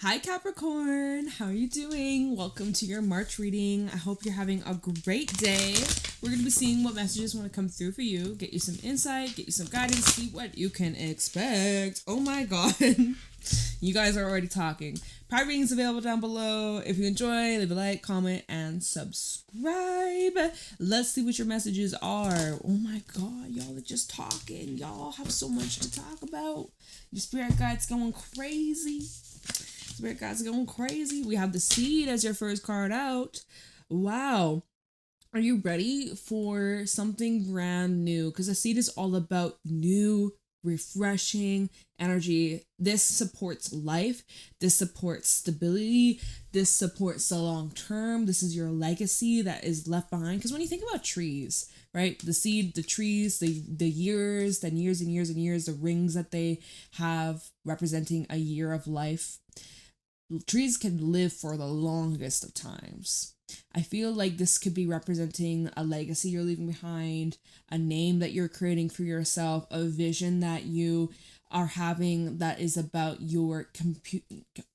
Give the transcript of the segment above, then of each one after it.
Hi Capricorn, how are you doing? Welcome to your March reading. I hope you're having a great day. We're going to be seeing what messages want to come through for you, get you some insight, get you some guidance, see what you can expect. Oh my god, you guys are already talking. Private readings available down below. If you enjoy, leave a like, comment, and subscribe. Let's see what your messages are. Oh my god, y'all are just talking. Y'all have so much to talk about. Your spirit guide's going crazy. Spirit guides going crazy. We have the Seed as your first card out. Wow. Are you ready for something brand new? Because the Seed is all about new, refreshing energy. This supports life. This supports stability. This supports the long term. This is your legacy that is left behind. Because when you think about trees, right? The seed, the trees, the years, then years and years and years, the rings that they have representing a year of life. Trees can live for the longest of times. I feel like this could be representing a legacy you're leaving behind, a name that you're creating for yourself, a vision that you are having that is about your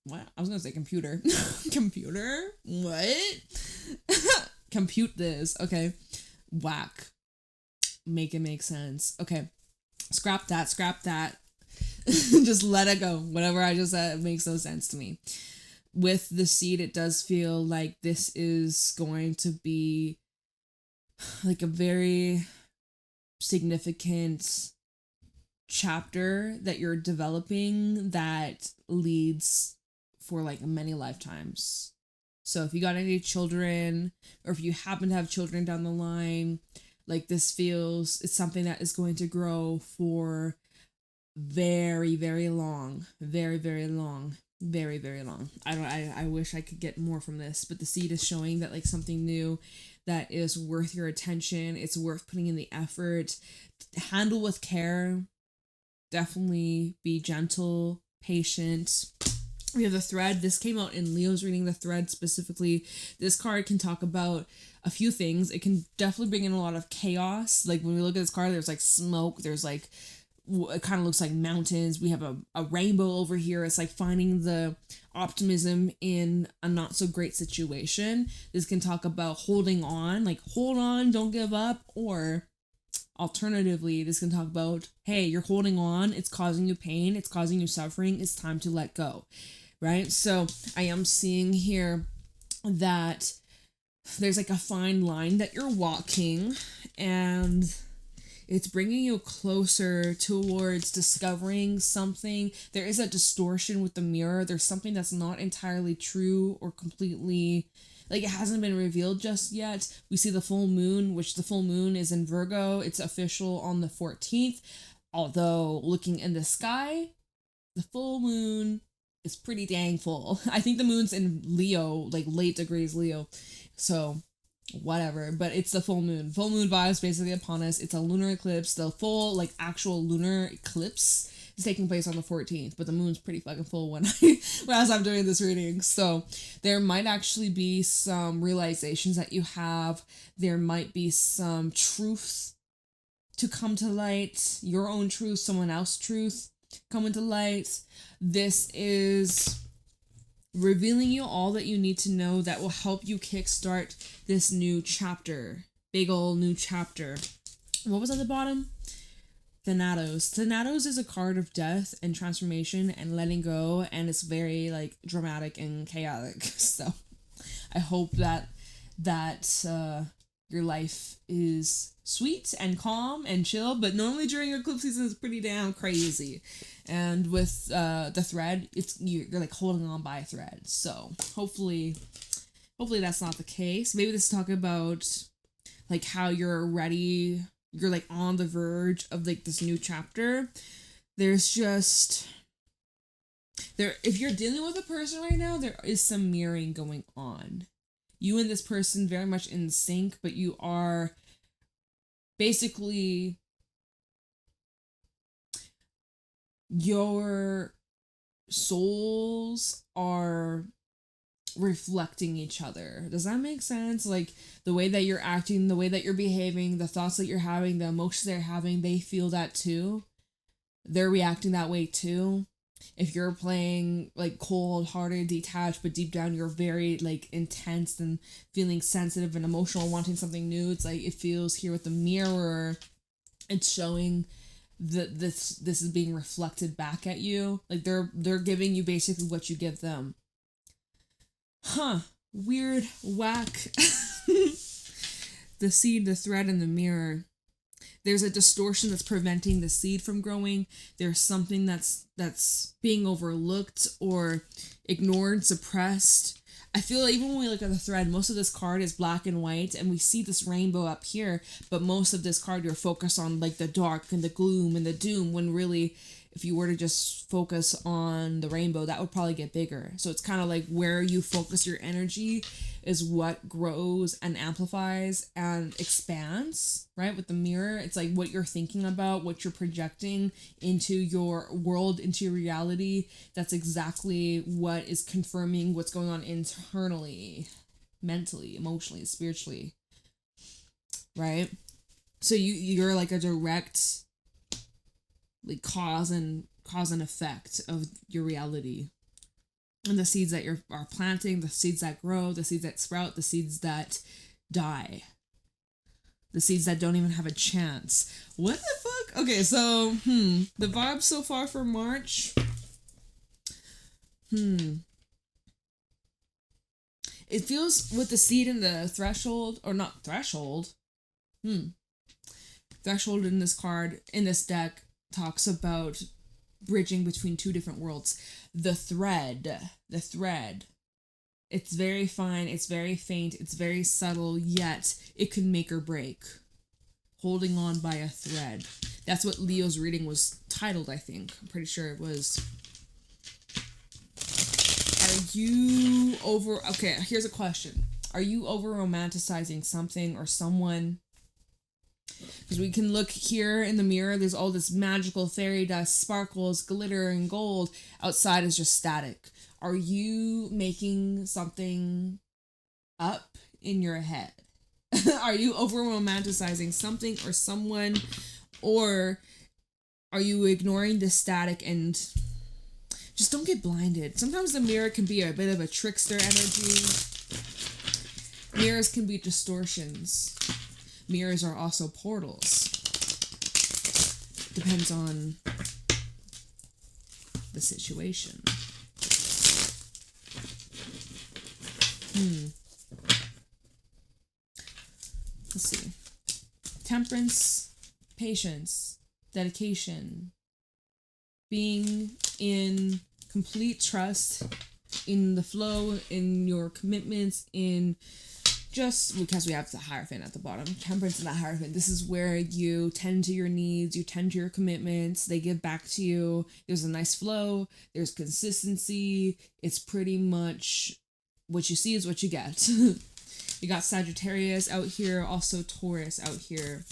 what? I was gonna say computer. Computer? What? Compute this. Okay. Whack. Make it make sense. Okay. Scrap that. Just let it go. Whatever I just said makes no sense to me. With the Seed, it does feel like this is going to be like a very significant chapter that you're developing that leads for like many lifetimes. So if you got any children, or if you happen to have children down the line, like this feels, it's something that is going to grow for very, very long. Very, very long. Very, very long. I wish I could get more from this, but the Seed is showing that like something new that is worth your attention. It's worth putting in the effort. Handle with care. Definitely be gentle, patient. We have the Thread. This came out in Leo's reading, the Thread specifically. This card can talk about a few things. It can definitely bring in a lot of chaos. Like when we look at this card, there's like smoke, there's like, it kind of looks like mountains. We have a rainbow over here. It's like finding the optimism in a not so great situation. This can talk about holding on, like hold on, don't give up. Or alternatively, this can talk about, hey, you're holding on. It's causing you pain. It's causing you suffering. It's time to let go. Right? So I am seeing here that there's like a fine line that you're walking, and it's bringing you closer towards discovering something. There is a distortion with the mirror. There's something that's not entirely true or completely, like it hasn't been revealed just yet. We see the full moon, which the full moon is in Virgo. It's official on the 14th. Although looking in the sky, the full moon is pretty dang full. I think the moon's in Leo, like late degrees Leo. So whatever, but it's the full moon vibes basically upon us. It's a lunar eclipse. The full like actual lunar eclipse is taking place on the 14th, but the moon's pretty fucking full when as I'm doing this reading. So there might actually be some realizations that you have. There might be some truths to come to light, your own truth, someone else's truth come into light. This is revealing you all that you need to know that will help you kickstart this new chapter. Big ol' new chapter. What was at the bottom? Thanatos. Thanatos is a card of death and transformation and letting go, and it's very like dramatic and chaotic. So I hope that your life is sweet and calm and chill, but normally during eclipse season it's pretty damn crazy. And with the Thread, it's you're like holding on by a thread. So hopefully that's not the case. Maybe this is talking about like how you're ready, you're like on the verge of like this new chapter. There's just if you're dealing with a person right now, there is some mirroring going on. You and this person very much in sync, but you are basically, your souls are reflecting each other. Does that make sense? Like the way that you're acting, the way that you're behaving, the thoughts that you're having, the emotions they're having, they feel that too. They're reacting that way too. If you're playing like cold-hearted, detached, but deep down you're very like intense and feeling sensitive and emotional, wanting something new, it's like it feels here with the mirror. It's showing that this is being reflected back at you. Like they're giving you basically what you give them. Huh. Weird, whack. The seed, the thread, and the mirror. There's a distortion that's preventing the seed from growing. There's something that's being overlooked or ignored, suppressed. I feel like even when we look at the thread, most of this card is black and white, and we see this rainbow up here, but most of this card you're focused on like the dark and the gloom and the doom, when really if you were to just focus on the rainbow, that would probably get bigger. So it's kind of like where you focus your energy is what grows and amplifies and expands, right? With the mirror, it's like what you're thinking about, what you're projecting into your world, into your reality. That's exactly what is confirming what's going on internally, mentally, emotionally, spiritually, right? So you're like a direct like cause and effect of your reality. And the seeds that you are planting, the seeds that grow, the seeds that sprout, the seeds that die, the seeds that don't even have a chance. What the fuck? Okay, so the vibes so far for March. It feels with the seed in the threshold, or not threshold. Threshold in this card, in this deck, talks about bridging between two different worlds. The thread. It's very fine, it's very faint, it's very subtle, yet it can make or break. Holding on by a thread. That's what Leo's reading was titled, I think. I'm pretty sure it was. Okay, here's a question. Are you over romanticizing something or someone? Because we can look here in the mirror, there's all this magical fairy dust, sparkles, glitter, and gold. Outside is just static. Are you making something up in your head? Are you over romanticizing something or someone? Or are you ignoring the static and just don't get blinded? Sometimes the mirror can be a bit of a trickster energy. Mirrors can be distortions. Mirrors are also portals. Depends on the situation. Let's see. Temperance, patience, dedication, being in complete trust in the flow, in your commitments, in just because we have the Hierophant at the bottom. Temperance and the Hierophant. This is where you tend to your needs, you tend to your commitments, they give back to you. There's a nice flow, there's consistency. It's pretty much what you see is what you get. You got Sagittarius out here, also Taurus out here.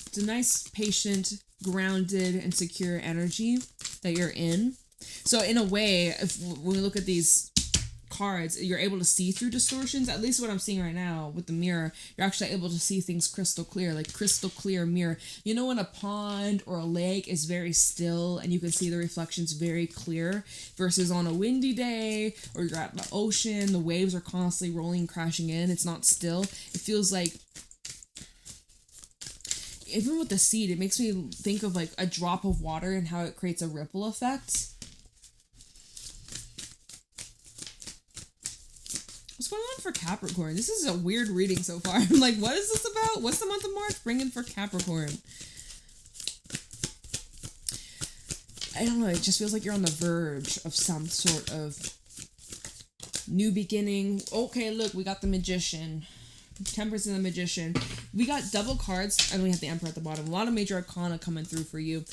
It's a nice, patient, grounded, and secure energy that you're in. So in a way, when we look at these cards, you're able to see through distortions. At least what I'm seeing right now with the mirror, you're actually able to see things crystal clear, like crystal clear mirror. You know when a pond or a lake is very still and you can see the reflections very clear, versus on a windy day or you're at the ocean, the waves are constantly rolling, crashing in, it's not still. It feels like, even with the seed, it makes me think of like a drop of water and how it creates a ripple effect. What's going on for Capricorn? This is a weird reading so far. I'm like, what is this about? What's the month of March bringing for Capricorn? I don't know. It just feels like you're on the verge of some sort of new beginning. Okay, look, we got the Magician. Temperance and the Magician. We got double cards, and we have the Emperor at the bottom. A lot of major arcana coming through for you.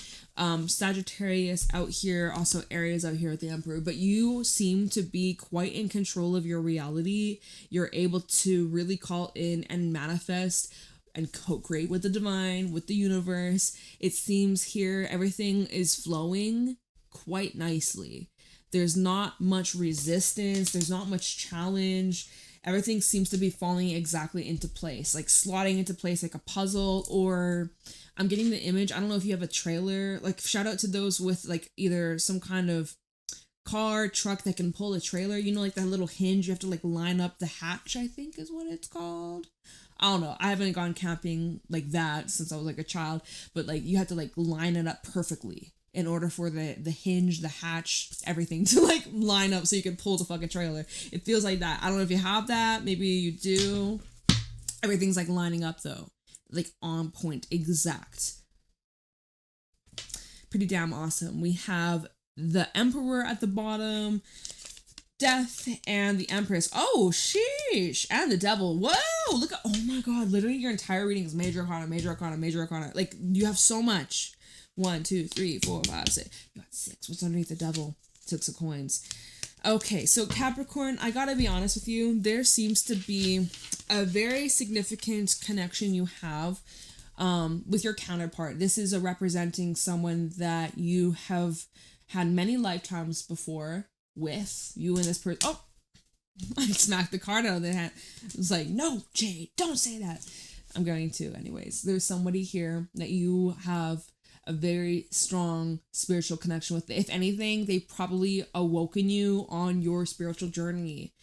Sagittarius out here, also Aries out here with the Emperor. But you seem to be quite in control of your reality. You're able to really call in and manifest and co-create with the divine, with the universe. It seems here everything is flowing quite nicely. There's not much resistance. There's not much challenge. everything seems to be falling exactly into place, like slotting into place like a puzzle. Or I'm getting the image, I don't know if you have a trailer, like shout out to those with like either some kind of car, truck that can pull a trailer, you know, like that little hinge you have to like line up the hatch, I think is what it's called. I don't know, I haven't gone camping like that since I was like a child, but like you have to like line it up perfectly in order for the hinge, the hatch, everything to like line up so you can pull the fucking trailer. It feels like that. I don't know if you have that, maybe you do. Everything's like lining up though, like on point, exact. Pretty damn awesome. We have the Emperor at the bottom, Death, and the Empress. Oh, sheesh. And the Devil. Whoa, look at, oh my god, literally your entire reading is major arcana, major arcana, major arcana. Like, you have so much. 1, 2, 3, 4, 5, 6. You got 6. What's underneath the Devil? 6 of coins. Okay, so Capricorn, I gotta be honest with you, there seems to be a very significant connection you have with your counterpart. This is a representing someone that you have had many lifetimes before with. You and this person. Oh, I smacked the card out of the hand. It was like, no, Jade, don't say that. I'm going to anyways. There's somebody here that you have a very strong spiritual connection with. If anything, they probably awoken you on your spiritual journey.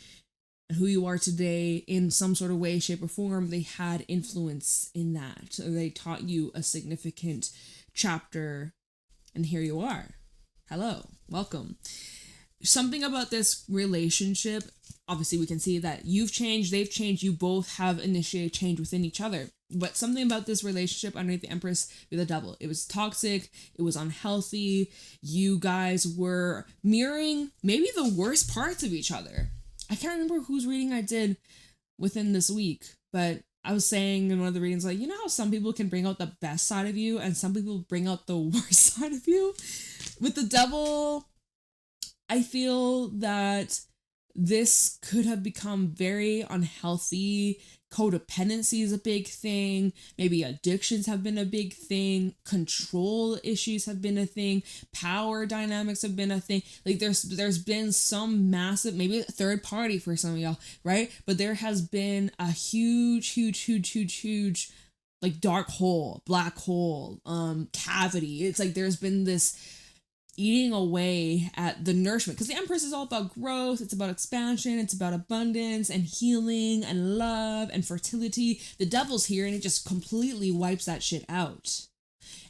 And who you are today in some sort of way, shape, or form, they had influence in that. They taught you a significant chapter, and here you are. Hello, welcome. Something about this relationship, obviously we can see that you've changed, they've changed, you both have initiated change within each other. But something about this relationship underneath the Empress with the Devil, it was toxic, it was unhealthy, you guys were mirroring maybe the worst parts of each other. I can't remember whose reading I did within this week, but I was saying in one of the readings, like, you know how some people can bring out the best side of you and some people bring out the worst side of you? With the Devil, I feel that this could have become very unhealthy. Codependency is a big thing. Maybe addictions have been a big thing. Control issues have been a thing. Power dynamics have been a thing. Like there's been some massive, maybe a third party for some of y'all, right? But there has been a huge like dark hole, black hole, cavity. It's like there's been this eating away at the nourishment, because the Empress is all about growth, it's about expansion, it's about abundance and healing and love and fertility. The Devil's here and it just completely wipes that shit out.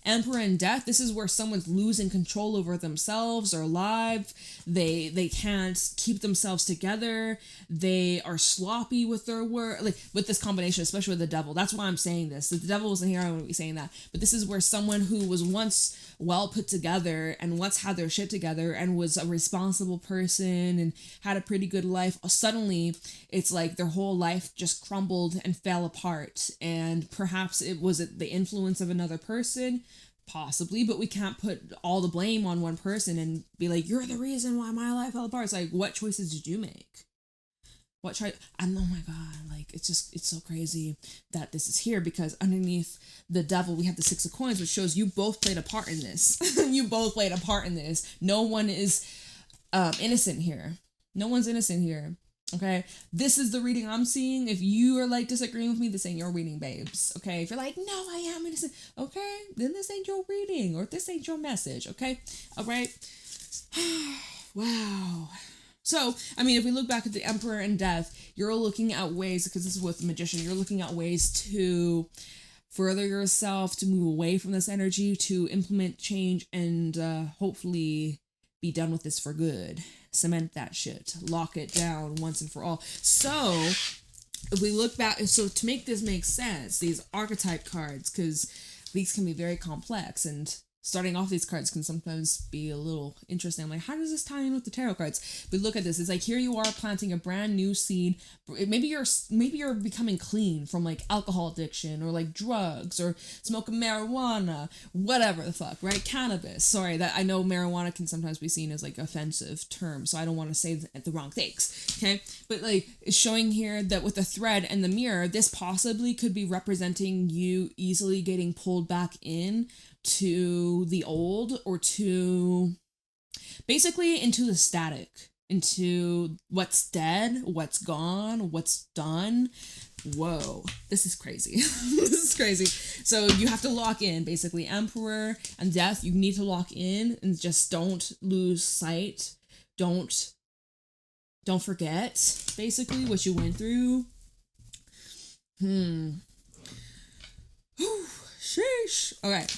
Emperor and Death, this is where someone's losing control over themselves or life. They can't keep themselves together. They are sloppy with their work. Like with this combination, especially with the Devil. That's why I'm saying this. If the Devil wasn't here, I wouldn't be saying that. But this is where someone who was once well put together and once had their shit together and was a responsible person and had a pretty good life, suddenly it's like their whole life just crumbled and fell apart. And perhaps it was the influence of another person. Possibly, but we can't put all the blame on one person and be like, you're the reason why my life fell apart. It's like, what choices did you make? And oh my god, like it's so crazy that this is here, because underneath the Devil we have the 6 of coins, which shows you both played a part in this. You both played a part in this. No one is innocent here. No one's innocent here. Okay, this is the reading I'm seeing. If you are like disagreeing with me, this ain't your reading, babes. Okay, if you're like, no, I am innocent, okay, then this ain't your reading, or this ain't your message. Okay, all right. Wow. So, I mean, if we look back at the Emperor and Death, you're looking at ways, because this is with the Magician, you're looking at ways to further yourself, to move away from this energy, to implement change, and hopefully be done with this for good. Cement that shit. Lock it down once and for all. So, if we look back, so to make this make sense, these archetype cards, because these can be very complex, and starting off these cards can sometimes be a little interesting. I'm like, how does this tie in with the tarot cards? But look at this. It's like, here you are planting a brand new seed. Maybe you're becoming clean from like alcohol addiction or like drugs or smoking marijuana, whatever the fuck, right? Cannabis. Sorry, that I know marijuana can sometimes be seen as like offensive term, so I don't want to say the wrong things. Okay, but like it's showing here that with the thread and the mirror, this possibly could be representing you easily getting pulled back in to the old, or to basically into the static, into what's dead, what's gone, what's done. Whoa, this is crazy. This is crazy. So you have to lock in, basically. Emperor and Death, you need to lock in and just don't lose sight. Don't forget, basically, what you went through. Sheesh. All right.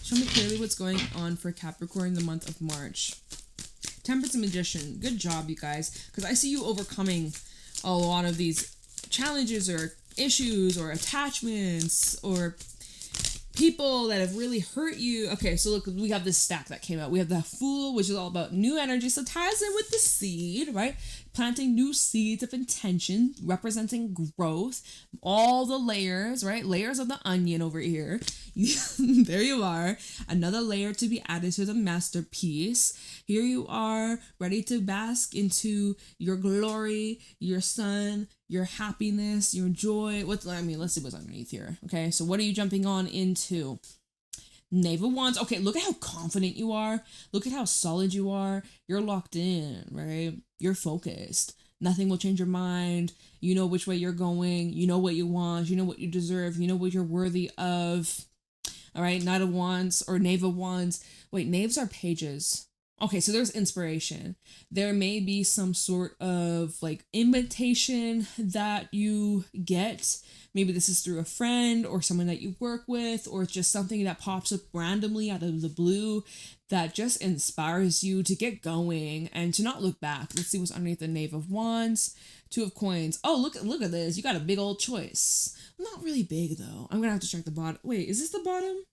Show me clearly what's going on for Capricorn in the month of March. Temperance and Magician. Good job, you guys. Because I see you overcoming a lot of these challenges or issues or attachments or people that have really hurt you. Okay, so look, we have this stack that came out. We have the Fool, which is all about new energy. So ties in with the Seed, right? Planting new seeds of intention, representing growth. All the layers, right? Layers of the onion over here. There you are. Another layer to be added to the masterpiece. Here you are, ready to bask into your glory, your sun, your happiness, your joy. Let's see what's underneath here. Okay, so what are you jumping on into? Knave of Wands. Okay, look at how confident you are. Look at how solid you are. You're locked in, right? You're focused. Nothing will change your mind. You know which way you're going. You know what you want. You know what you deserve. You know what you're worthy of. All right, Knight of Wands or Knave of Wands. Wait, knaves are pages. Okay, so there's inspiration. There may be some sort of like invitation that you get. Maybe this is through a friend or someone that you work with, or it's just something that pops up randomly out of the blue that just inspires you to get going and to not look back. Let's see what's underneath the Knave of Wands. Two of Coins. Oh, look at this. You got a big old choice. Not really big though. I'm gonna have to check the bottom. Wait, is this the bottom?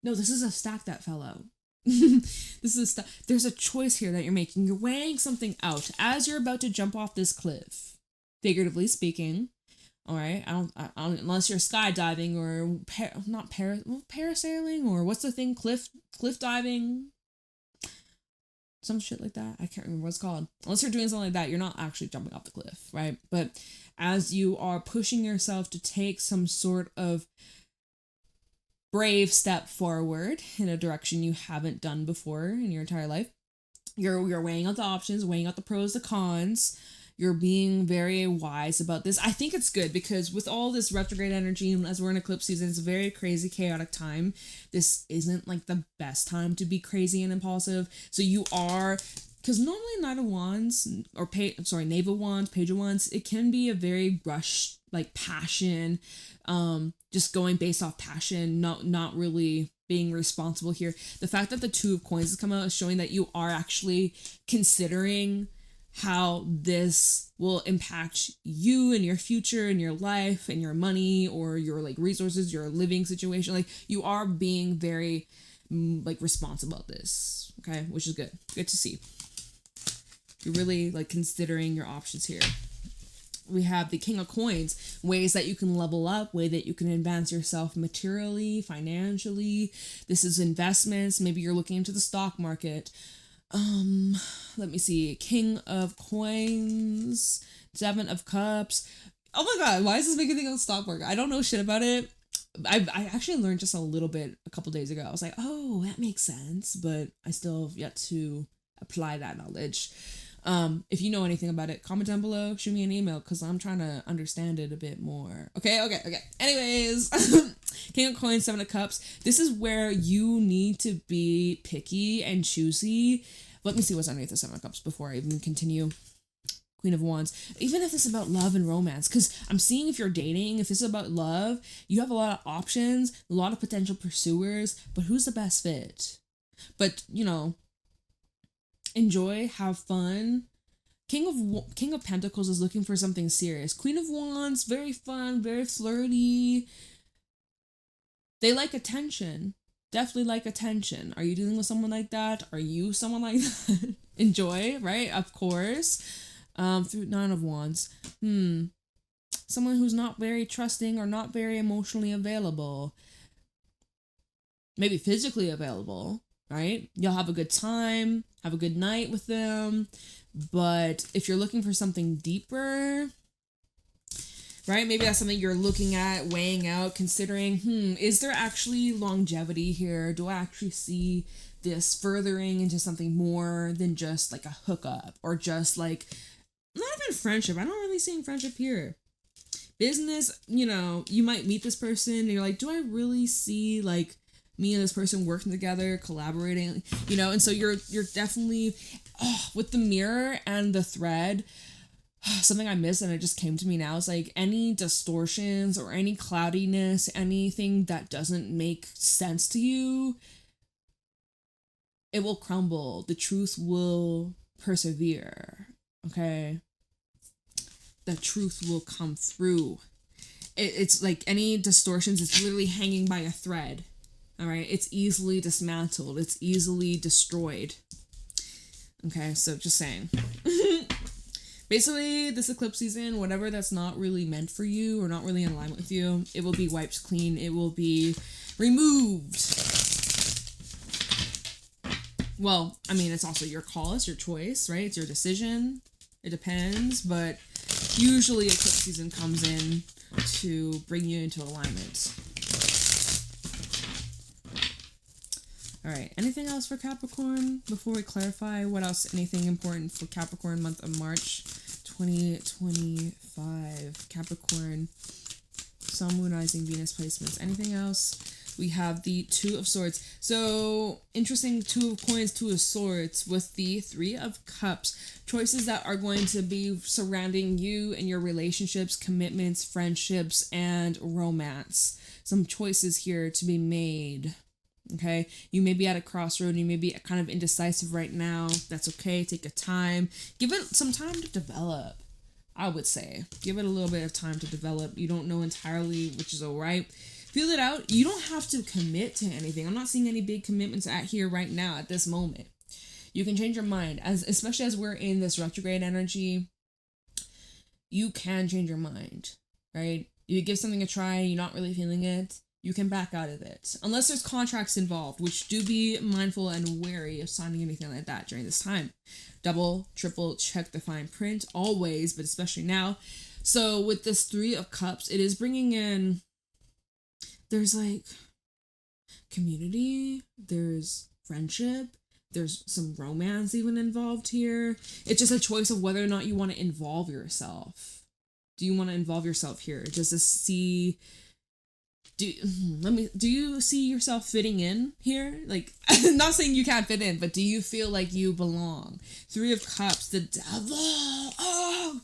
No, this is a stack that fell out. There's a choice here that you're making. You're weighing something out as you're about to jump off this cliff, figuratively speaking. All right, I don't unless you're skydiving or parasailing, or what's the thing, cliff diving, some shit like that. I can't remember what it's called. Unless you're doing something like that, you're not actually jumping off the cliff, right? But as you are pushing yourself to take some sort of brave step forward in a direction you haven't done before in your entire life, you're weighing out the options, weighing out the pros, the cons. You're being very wise about this. I think it's good because with all this retrograde energy, and as we're in eclipse season, it's a very crazy, chaotic time. This isn't like the best time to be crazy and impulsive. So you are, because normally Knight of Wands or Knave of Wands, Page of Wands, it can be a very rushed, like passion, just going based off passion, not really being responsible here. The fact that the Two of Coins has come out is showing that you are actually considering how this will impact you and your future and your life and your money or your like resources, your living situation. Like you are being very like responsible about this, okay, which is good to see. You're really like considering your options here. We have the King of Coins, ways that you can level up, way that you can advance yourself materially, financially. This is investments. Maybe you're looking into the stock market. Let me see. King of Coins, Seven of Cups. Oh my god, why is this making me think of the stock market? I don't know shit about it. I actually learned just a little bit a couple days ago. I was like, oh, that makes sense, but I still have yet to apply that knowledge. If you know anything about it, comment down below, shoot me an email, because I'm trying to understand it a bit more. Okay. Anyways, King of Coins, Seven of Cups. This is where you need to be picky and choosy. Let me see what's underneath the Seven of Cups before I even continue. Queen of Wands. Even if it's about love and romance, because I'm seeing if you're dating, if this is about love, you have a lot of options, a lot of potential pursuers, but who's the best fit? But, you know, enjoy, have fun. King of Pentacles is looking for something serious. Queen of Wands, very fun, very flirty. They like attention. Definitely like attention. Are you dealing with someone like that? Are you someone like that? Enjoy, right? Of course. Through Nine of Wands. Someone who's not very trusting or not very emotionally available. Maybe physically available, right? You'll have a good time, have a good night with them. But if you're looking for something deeper, right? Maybe that's something you're looking at, weighing out, considering, is there actually longevity here? Do I actually see this furthering into something more than just like a hookup or just like, not even friendship. I don't really see friendship here. Business, you might meet this person and you're like, do I really see like me and this person working together, collaborating, and so you're definitely with the mirror and the thread. Something I missed and it just came to me now is like any distortions or any cloudiness, anything that doesn't make sense to you, it will crumble. The truth will persevere. Okay? The truth will come through. It's like any distortions, it's literally hanging by a thread. All right? It's easily dismantled. It's easily destroyed. Okay? So just saying. Basically, this eclipse season, whatever that's not really meant for you or not really in alignment with you, it will be wiped clean. It will be removed. Well, I mean, it's also your call. It's your choice, right? It's your decision. It depends. But usually eclipse season comes in to bring you into alignment. All right. Anything else for Capricorn before we clarify what else? Anything important for Capricorn month of March 2025? Capricorn, Sun, Moon, Rising, Venus placements. Anything else? We have the Two of Swords. So interesting, Two of Coins, Two of Swords with the Three of Cups. Choices that are going to be surrounding you and your relationships, commitments, friendships, and romance. Some choices here to be made. Okay, you may be at a crossroad, you may be kind of indecisive right now. That's okay. Take your time. Give it some time to develop, I would say. Give it a little bit of time to develop. You don't know entirely, which is all right. Feel it out. You don't have to commit to anything. I'm not seeing any big commitments at here right now at this moment. You can change your mind, especially as we're in this retrograde energy. You can change your mind, right? You give something a try, you're not really feeling it. You can back out of it. Unless there's contracts involved, which do be mindful and wary of signing anything like that during this time. Double, triple check the fine print, always, but especially now. So with this Three of Cups, it is bringing in, there's like community, there's friendship, there's some romance even involved here. It's just a choice of whether or not you want to involve yourself. Do you want to involve yourself here? Does this see... Do you see yourself fitting in here? Like, I'm not saying you can't fit in, but do you feel like you belong? Three of Cups, the Devil, oh,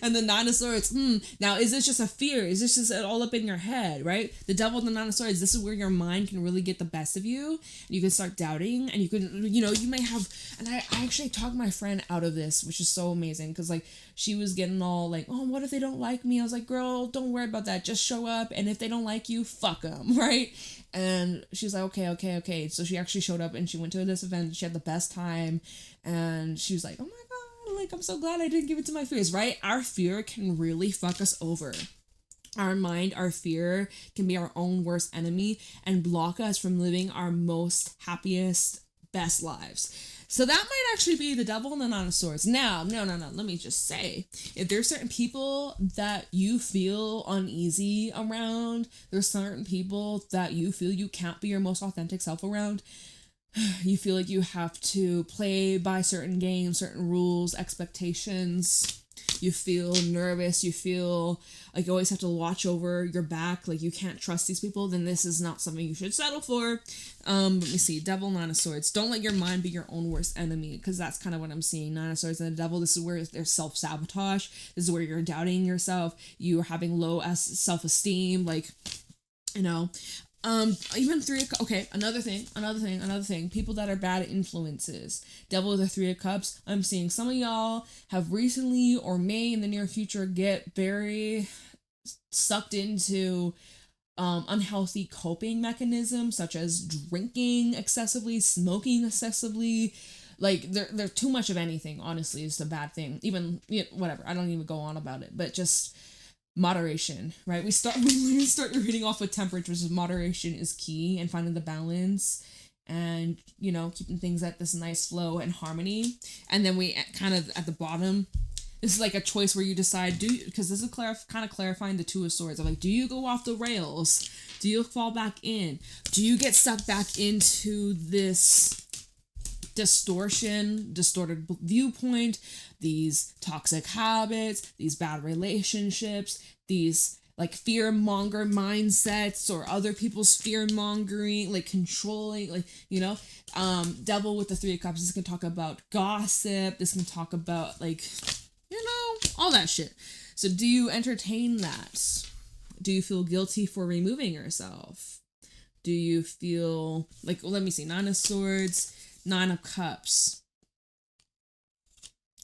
and the Nine of Swords. Now, is this just a fear? Is this just all up in your head, right? The Devil and the Nine of Swords, this is where your mind can really get the best of you. You can start doubting, and you can, you may have, and I actually talked my friend out of this, which is so amazing, because, like, she was getting all like, oh, what if they don't like me? I was like, girl, don't worry about that. Just show up, and if they don't like you, fuck them, right? And she's like, okay. So she actually showed up and she went to this event. She had the best time, and she was like, oh my god, like, I'm so glad I didn't give it to my fears, right? Our fear can really fuck us over. Our mind, our fear can be our own worst enemy and block us from living our most happiest, best lives. So that might actually be the Devil and the Nine of Swords. Now, no. Let me just say, if there's certain people that you feel uneasy around, there's certain people that you feel you can't be your most authentic self around, you feel like you have to play by certain games, certain rules, expectations, you feel nervous, you feel like you always have to watch over your back, like you can't trust these people, then this is not something you should settle for. Let me see, Devil, Nine of Swords. Don't let your mind be your own worst enemy, because that's kind of what I'm seeing. Nine of Swords and the Devil, this is where there's self-sabotage. This is where you're doubting yourself. You're having low self-esteem, like, even another thing, people that are bad influences. Devil with the Three of Cups, I'm seeing some of y'all have recently or may in the near future get very sucked into unhealthy coping mechanisms, such as drinking excessively, smoking excessively. Like, they're too much of anything, honestly, is a bad thing. Even, whatever, I don't even go on about it, but just moderation, right? We start reading off with Temperance, which is moderation is key, and finding the balance, and keeping things at this nice flow and harmony. And then we kind of at the bottom, This is like a choice where you decide, because this is kind of clarifying the Two of Swords. I'm like, do you go off the rails? Do you fall back in? Do you get sucked back into this distorted viewpoint, these toxic habits, these bad relationships, these like fear-monger mindsets, or other people's fear-mongering, like controlling, like, you know, Devil with the Three of Cups. This can talk about gossip. This can talk about, like, you know, all that shit. So do you entertain that? Do you feel guilty for removing yourself? Do you feel like, well, let me see, Nine of Swords, Nine of Cups,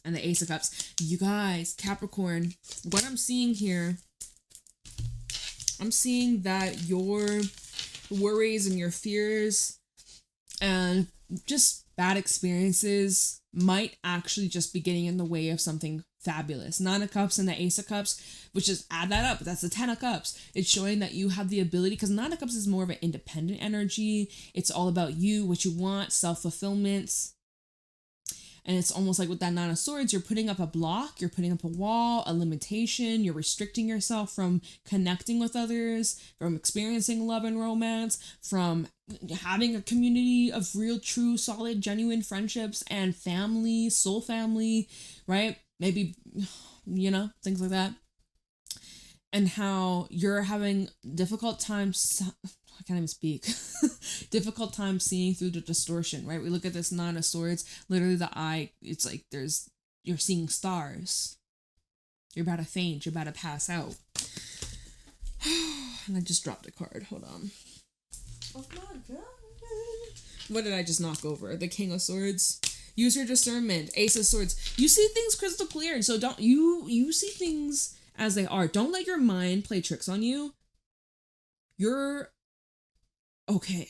and the Ace of Cups. You guys, Capricorn, what I'm seeing here, I'm seeing that your worries and your fears and just bad experiences might actually just be getting in the way of something fabulous. Nine of Cups and the Ace of Cups, which is, add that up, that's the Ten of Cups. It's showing that you have the ability, because Nine of Cups is more of an independent energy. It's all about you, what you want, self-fulfillment. And it's almost like with that Nine of Swords, you're putting up a block, you're putting up a wall, a limitation, you're restricting yourself from connecting with others, from experiencing love and romance, from having a community of real, true, solid, genuine friendships and family, soul family, right? Maybe, you know, things like that. And how you're having difficult times, I can't even speak, difficult time seeing through the distortion, right? We look at this Nine of Swords, literally the eye, it's like you're seeing stars. You're about to faint, you're about to pass out. And I just dropped a card, hold on. Oh my God. What did I just knock over? The King of Swords. Use your discernment. Ace of Swords. You see things crystal clear, so don't, you see things as they are. Don't let your mind play tricks on you. You're okay.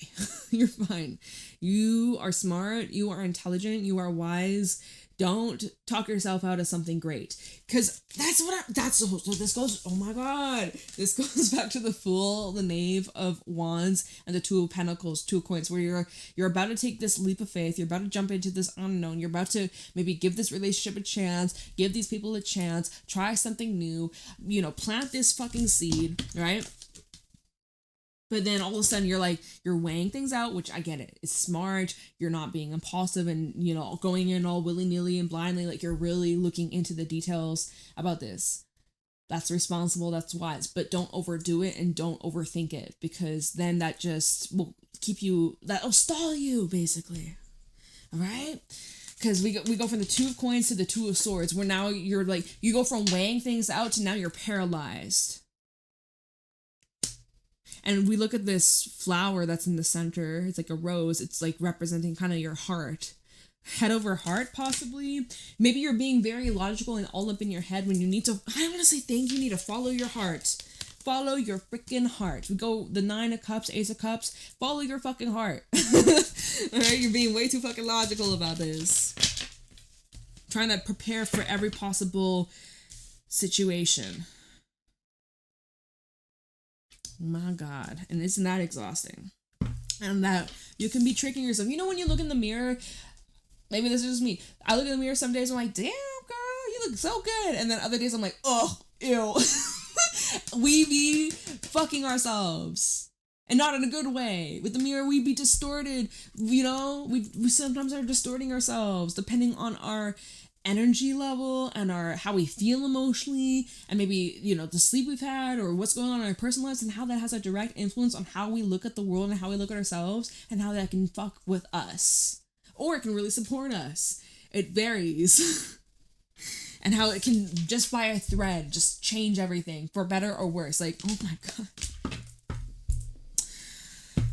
You're fine. You are smart. You are intelligent. You are wise. Don't talk yourself out of something great. Because so this goes, oh my God. This goes back to the Fool, the Knave of Wands, and the Two of Pentacles, Two of Coins, where you're about to take this leap of faith. You're about to jump into this unknown. You're about to maybe give this relationship a chance, give these people a chance, try something new, you know, plant this fucking seed, right? But then all of a sudden you're weighing things out, which I get it. It's smart. You're not being impulsive and, you know, going in all willy-nilly and blindly. Like, you're really looking into the details about this. That's responsible. That's wise. But don't overdo it and don't overthink it, because then that just will that'll stall you, basically. All right? Because we go from the Two of Coins to the Two of Swords, where now you're like, you go from weighing things out to now you're paralyzed. And we look at this flower that's in the center. It's like a rose. It's like representing kind of your heart. Head over heart, possibly. Maybe you're being very logical and all up in your head when you need to. I want to say you need to follow your heart. Follow your freaking heart. We go the Nine of Cups, Ace of Cups. Follow your fucking heart. Alright, you're being way too fucking logical about this. Trying to prepare for every possible situation. My God. And isn't that exhausting? And that you can be tricking yourself. You know, when you look in the mirror, maybe this is just me. I look in the mirror some days, I'm like, damn, girl, you look so good. And then other days I'm like, oh, ew. We be fucking ourselves. And not in a good way. With the mirror, we be distorted. You know, we sometimes are distorting ourselves depending on our energy level and how we feel emotionally, and maybe, you know, the sleep we've had or what's going on in our personal lives, and how that has a direct influence on how we look at the world and how we look at ourselves, and how that can fuck with us, or it can really support us. It varies. And how it can, just by a thread, just change everything for better or worse. Like, oh my God.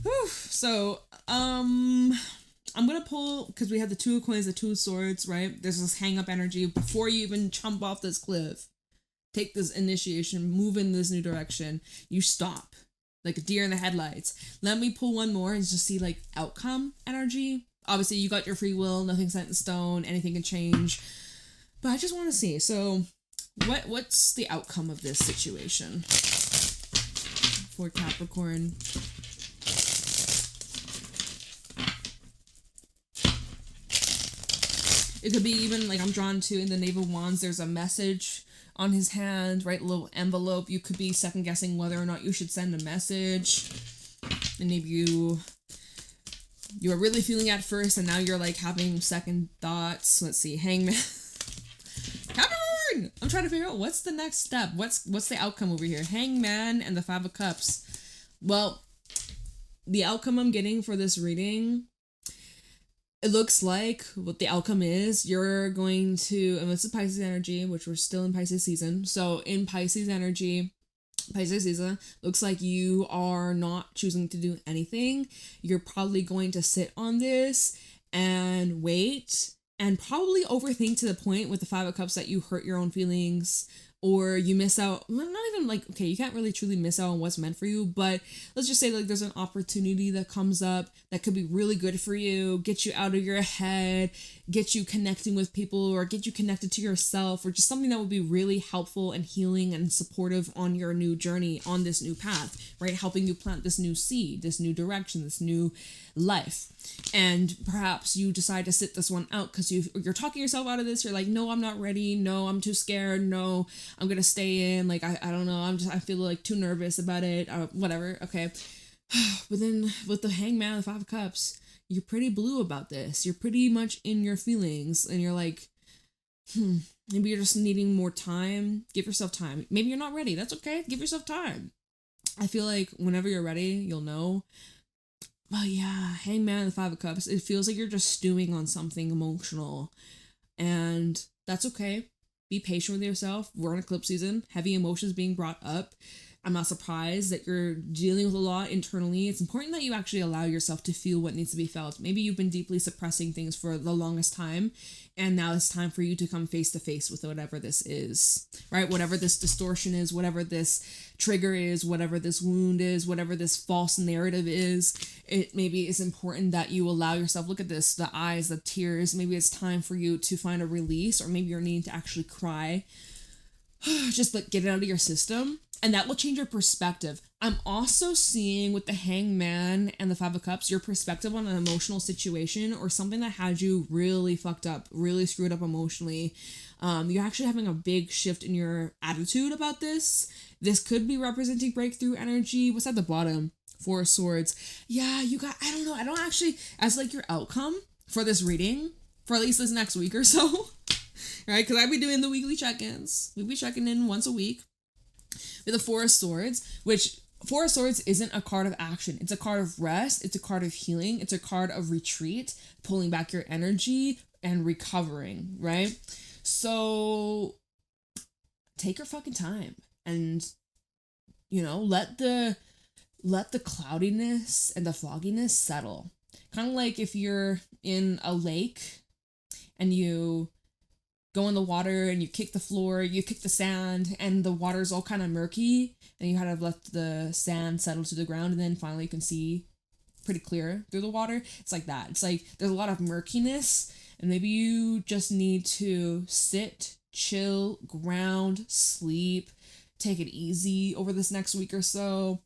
Whew. So I'm going to pull, because we have the Two of Coins, the Two of Swords, right? There's this hang up energy before you even jump off this cliff. Take this initiation, move in this new direction. You stop, like a deer in the headlights. Let me pull one more and just see, like, outcome energy. Obviously, you got your free will, nothing's set in stone, anything can change. But I just want to see. So, what's the outcome of this situation for Capricorn? It could be even like I'm drawn to in the Knave of Wands, there's a message on his hand, right? A little envelope. You could be second guessing whether or not you should send a message. And maybe you were really feeling at first and now you're like having second thoughts. Let's see, Hangman. Capricorn! I'm trying to figure out what's the next step. What's the outcome over here? Hangman and the Five of Cups. Well, the outcome I'm getting for this reading, it looks like what the outcome is, you're going to, and this is Pisces energy, which we're still in Pisces season. So in Pisces energy, Pisces season, looks like you are not choosing to do anything. You're probably going to sit on this and wait and probably overthink to the point with the Five of Cups that you hurt your own feelings or you miss out. Not even like, okay, you can't really truly miss out on what's meant for you, but let's just say like there's an opportunity that comes up that could be really good for you, get you out of your head, get you connecting with people, or get you connected to yourself, or just something that would be really helpful and healing and supportive on your new journey, on this new path, right? Helping you plant this new seed, this new direction, this new life. And perhaps you decide to sit this one out because you're talking yourself out of this. You're like, no, I'm not ready. No, I'm too scared. No, I'm gonna stay in. Like, I don't know. I feel like too nervous about it. Whatever. Okay. But then with the Hangman, the Five of Cups, you're pretty blue about this. You're pretty much in your feelings, and you're like, maybe you're just needing more time. Give yourself time. Maybe you're not ready. That's okay. Give yourself time. I feel like whenever you're ready, you'll know. But yeah, Hangman and the Five of Cups, it feels like you're just stewing on something emotional. And that's okay. Be patient with yourself. We're in eclipse season. Heavy emotions being brought up. I'm not surprised that you're dealing with a lot internally. It's important that you actually allow yourself to feel what needs to be felt. Maybe you've been deeply suppressing things for the longest time, and now it's time for you to come face to face with whatever this is, right? Whatever this distortion is, whatever this trigger is, whatever this wound is, whatever this false narrative is, it maybe is important that you allow yourself, look at this, the eyes, the tears. Maybe it's time for you to find a release, or maybe you're needing to actually cry. Just like get it out of your system. And that will change your perspective. I'm also seeing with the Hangman and the Five of Cups, your perspective on an emotional situation or something that had you really fucked up, really screwed up emotionally. You're actually having a big shift in your attitude about this. This could be representing breakthrough energy. What's at the bottom? Four of Swords. Yeah, you got, I don't know. I don't actually, as like your outcome for this reading, for at least this next week or so, right? Because I'll be doing the weekly check-ins. We'll be checking in once a week. With the Four of Swords, which Four of Swords isn't a card of action. It's a card of rest. It's a card of healing. It's a card of retreat, pulling back your energy and recovering, right? So take your fucking time and, you know, let the cloudiness and the fogginess settle. Kind of like if you're in a lake and you go in the water and you kick the floor, you kick the sand, and the water's all kind of murky, and you kind of let the sand settle to the ground, and then finally you can see pretty clear through the water. It's like that. It's like there's a lot of murkiness, and maybe you just need to sit, chill, ground, sleep, take it easy over this next week or so.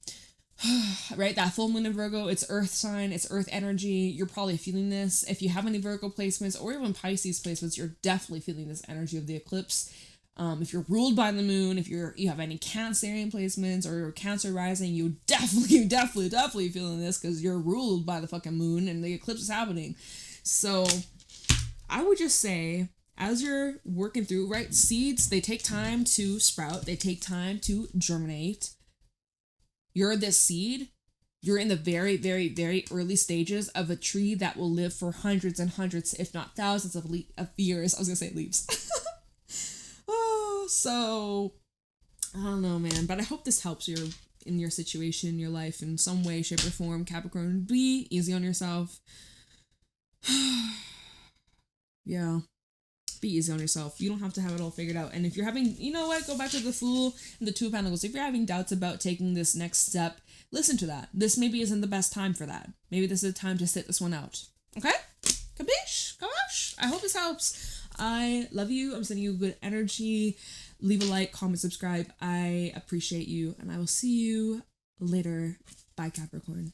Right, that full moon in Virgo, it's earth sign, it's earth energy. You're probably feeling this. If you have any Virgo placements or even Pisces placements, you're definitely feeling this energy of the eclipse. If you're ruled by the moon, if you have any Cancerian placements or Cancer rising, you definitely feeling this because you're ruled by the fucking moon and the eclipse is happening. So I would just say, as you're working through, right, seeds, they take time to sprout, they take time to germinate. You're this seed. You're in the very, very, very early stages of a tree that will live for hundreds and hundreds, if not thousands of years. I was going to say leaves. Oh, so I don't know, man. But I hope this helps you in your situation, your life, in some way, shape, or form. Capricorn, be easy on yourself. Yeah. Be easy on yourself. You don't have to have it all figured out. And if you're having, you know what, go back to the Fool and the Two of Pentacles. If you're having doubts about taking this next step, listen to that. This maybe isn't the best time for that. Maybe this is the time to sit this one out. Okay? Kabish? Gosh. I hope this helps. I love you. I'm sending you good energy. Leave a like, comment, subscribe. I appreciate you. And I will see you later. Bye, Capricorn.